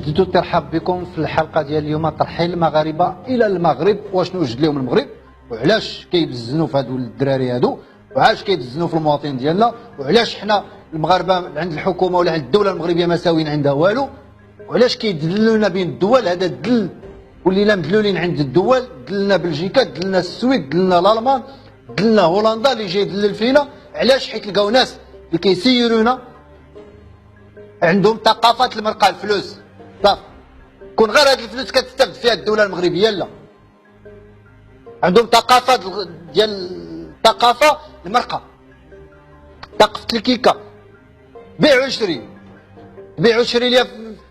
نجدد الترحاب بكم في الحلقه ديال اليوم. ترحيل المغاربه الى المغرب، واش نوجد لهم المغرب، وعلاش كيبزنوا في هادو الدراري هادو، وعلاش كيبزنوا في المواطنين ديالنا، وعلاش حنا المغاربه عند الحكومه ولا عند الدوله المغربيه ما ساويين عندها والو، وعلاش كيدللونا بين الدول. هذا الدل ولينا مدلولين عند الدول، دلنا بلجيكا، دلنا السويد، دلنا الالمان، دلنا هولندا اللي جاي يدلل فينا. علاش؟ حيت لقاو ناس اللي كيسيرونا عندهم ثقافه المرقه، الفلوس صافي. كون غير هاد الفلوس كتستافد فيها الدوله المغربيه، لا، عندهم ثقافه ديال الثقافه المرقه، ثقافه الكيكه، بيع وشري. بيع وشري ليا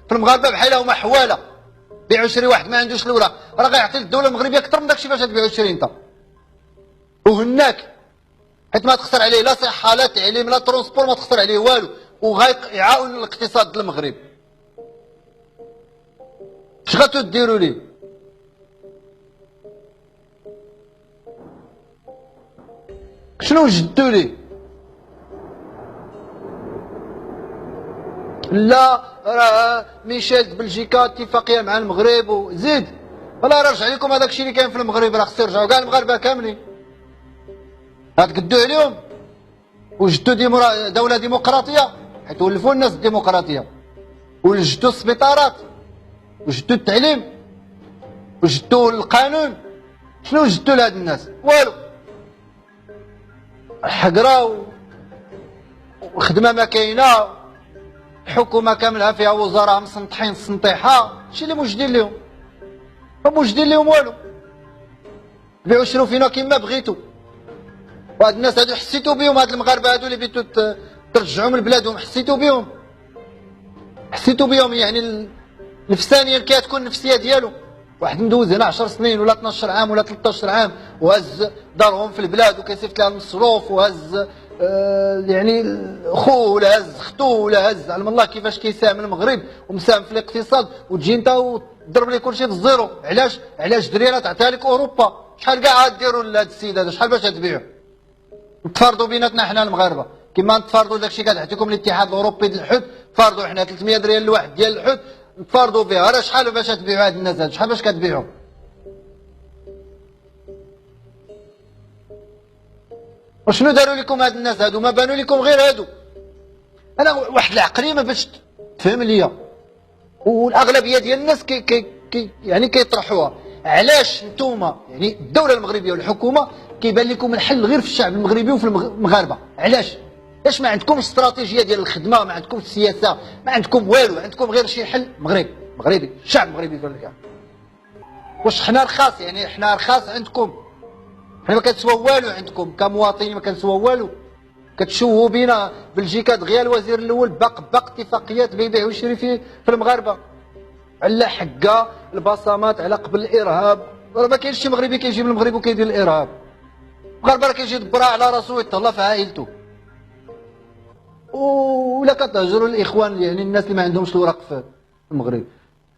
في المغاربه بحال هما حواله. بيع وشري واحد ما عندوش الاوراق راه غيعطي الدوله المغربيه اكثر من داكشي فاش تبيع وشري انت، وهناك حيت ما تخسر عليه لا صحه لا تعليم لا ترونسبور، ما تخسر عليه والو، وغيعاون الاقتصاد ديال المغرب. اش غاتو ديروا ليه؟ شنو جدوا ليه؟ لا راه ميشيل بلجيكا اتفاقيه مع المغرب وزيد. والله راه رجع لكم هذاك الشيء اللي كاين في المغرب، راه خصو يرجعوا كاع المغاربه كاملين. غتقدوا عليهم وجدوا دوله ديمقراطيه، حيت ولفوا الناس الديمقراطيه، وجدوا السبيطارات، وجدوا التعليم، وجدوا القانون. شنو جدوا لهاد الناس؟ والو. حقره وخدمه ما كاينه، الحكومه كاملها فيها وزراء مسنطحين السنطيحه. هادشي اللي موجدين لهم، ما موجدين لهم والو. بيعوا شرو فينا كيما بغيتو. وهاد الناس هادو حسيتو بهم، هاد المغاربه هادو اللي بيتو ترجعوهم لبلادهم، حسيتو بهم، حسيتو بهم. يعني نفسانيا كتكون النفسيه ديالو. واحد مدوز هنا 10 سنين ولا 12 عام ولا 13 عام، وهز دارهم في البلاد وكيصيفط لها المصروف، وهز يعني خوه ولا هز ختو ولا هز علم الله كيفاش كيساهم المغرب ومساهم في الاقتصاد، وتجي انت وتضرب لي كلشي في الزيرو. علاش دريره تعطيها لك اوروبا؟ شحال كاع غديروا لهاد السيد هذا؟ شحال باش تبيعوا؟ نتفرضوا بيناتنا حنا المغاربه كما نتفرضوا داكشي كتعطيكم الاتحاد الاوروبي ديال الحوت. تفرضوا حنا 300 ريال لواحد ديال الحوت، نتفرضوا فيها. راه شحال باش تبيعوا هاد الناس هاد؟ شحال باش كتبيعوا؟ وشنو داروا لكم هاد الناس هادو؟ ما بانوا لكم غير هادو. انا واحد العقليه ما باش تفهم ليا، والاغلبيه ديال الناس يعني كيطرحوها. علاش نتوما يعني الدوله المغربيه والحكومه كيبان لكم الحل غير في الشعب المغربي وفي المغاربه؟ علاش ما عندكمش استراتيجيه ديال الخدمه؟ ما عندكمش سياسه؟ ما عندكم والو؟ عندكم غير شي حل مغربي الشعب المغربي يقول لك واش حنا رخاص؟ يعني حنا رخاص عندكم؟ حنا ما كنسوا والو عندكم كمواطنين، ما كنسوا والو. كتشوهوا بينا. بلجيكا دغيا الوزير الاول باق اتفاقيات بيع ويشري في المغاربه على حقه البصمات على قبل الارهاب. راه ما كاينش شي مغربي كيجي من المغرب وكيدير الارهاب. المغاربه راه كيجي يدبرها على راسو ويتهلا في عائلته. ولا كتهجروا الاخوان يعني الناس اللي ما عندهمش الوراق في المغرب،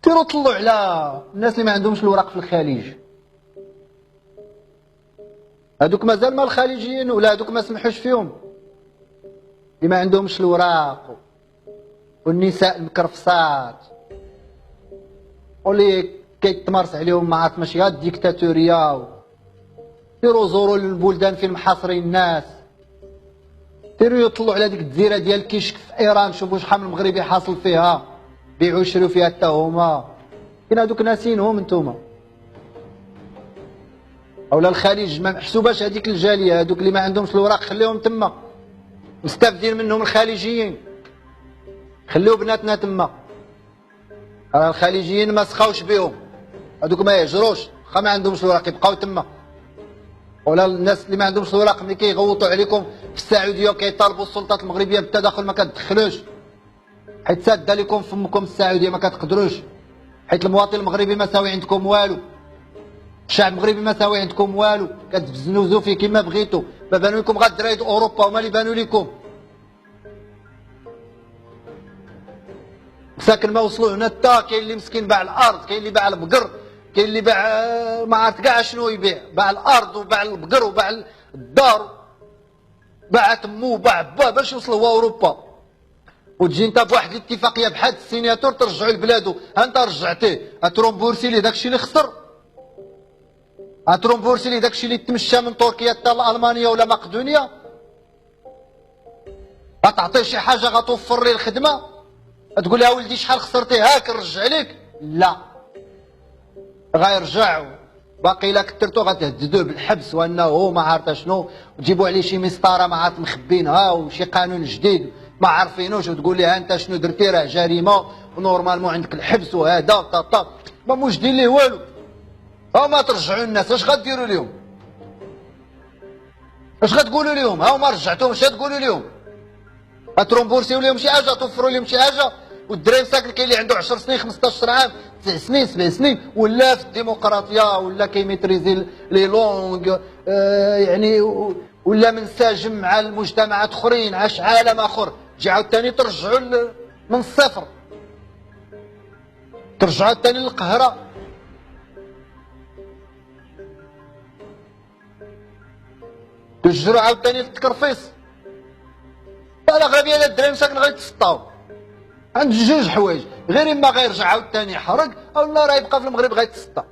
ديروا طلعوا على الناس اللي ما عندهمش الوراق في الخليج. هادوك مازال ما الخليجيين ولا هادوك ما سمحوش فيهم، اللي ما عندهمش الوراق والنساء المكرفصات واللي كيتمارس عليهم ما عرفت ماشي غير الديكتاتوريه. ديروا زوروا للبلدان فين محاصرين الناس، ديروا يطلعوا على ديك الجزيره ديال كيشك في ايران، شوفوا شحال من مغربي حاصل فيها، بيعوا يشريو فيها حتى هما. كاين هادوك ناسينهم نتوما. اولا الخليج ما محسوباش هذيك الجاليه، هذوك اللي ما عندهمش الوراق خليهم تما، مستافدين منهم الخليجيين. خليو بناتنا تما. راه الخليجيين ما سخاوش بهم، هذوك ما يهجروش، واخا ما عندهمش الوراق يبقاو تما. ولا الناس اللي ما عندهمش الوراق ملي كيغوطوا عليكم في السعوديه وكيطالبوا السلطات المغربيه بالتدخل ما كتدخلوش، حيت ساده لكم فمكم السعوديه ما كتقدروش، حيت المواطن المغربي ما ساوي عندكم والو. الشعب المغربي ما ساوي عندكم والو، كتبزنوزو فيه كما بغيتوا. ما بانوا لكم غير الدراري اوروبا هما اللي بانوا لكم. ساكن ما وصلوا هنا حتى كاين اللي مسكين باع الارض، كاين اللي باع البقر، كاين اللي باع ما عرفت كاع شنو يبيع، باع الارض وباع البقر وباع الدار، باع تمو وباع باه باش يوصل هو اوروبا. وتجي انت بواحد الاتفاقيه بحال السيناتور ترجعوا لبلادو، انت رجعتيه اترومبورسي لي داكشي اللي خسر، اترومبورسي لي داكشي اللي تمشى من تركيا حتى لالمانيا ولا مقدونيا، غتعطيه شي حاجه غتوفر ليه الخدمه، تقول لها ولدي شحال خسرتي هاك نرجع لك، لا غيرجع باقي الا كثرتو غتهددوه بالحبس وانه ما عارف شنو، وتجيبوا عليه شي مسطره ما عارف مخبينها وشي قانون جديد ما عارفينوش، وتقول لي انت شنو درتي راه جريمه ونورمالمون عندك الحبس وهذا طا ما موجدين ليه والو. ها ما ترجعوا الناس اش غديروا لهم؟ اش غتقولوا لهم؟ ها ما رجعتوهمش تقولوا لهم؟ غترومبورسيو لهم شي حاجه، توفروا لهم شي حاجه؟ والدراري ساكن كاين اللي عنده 10 سنين 15 عام 9 سنين 7 سنين ولا في الديمقراطيه ولا كيميتريزي لي لونغ يعني ولا منسجم مع المجتمعات اخرين، عاش عالم اخر، تجي عاوتاني ترجعوا من الصفر، ترجعوا عاوتاني للقهره. تجروا عاوتاني للتكرفيص. الاغلبيه ديال الدراري مساكن غيتسطاو عند جوج حوايج، غير اما غيرجع عاوتاني يحرق او لا راه يبقى في المغرب غيتسطا.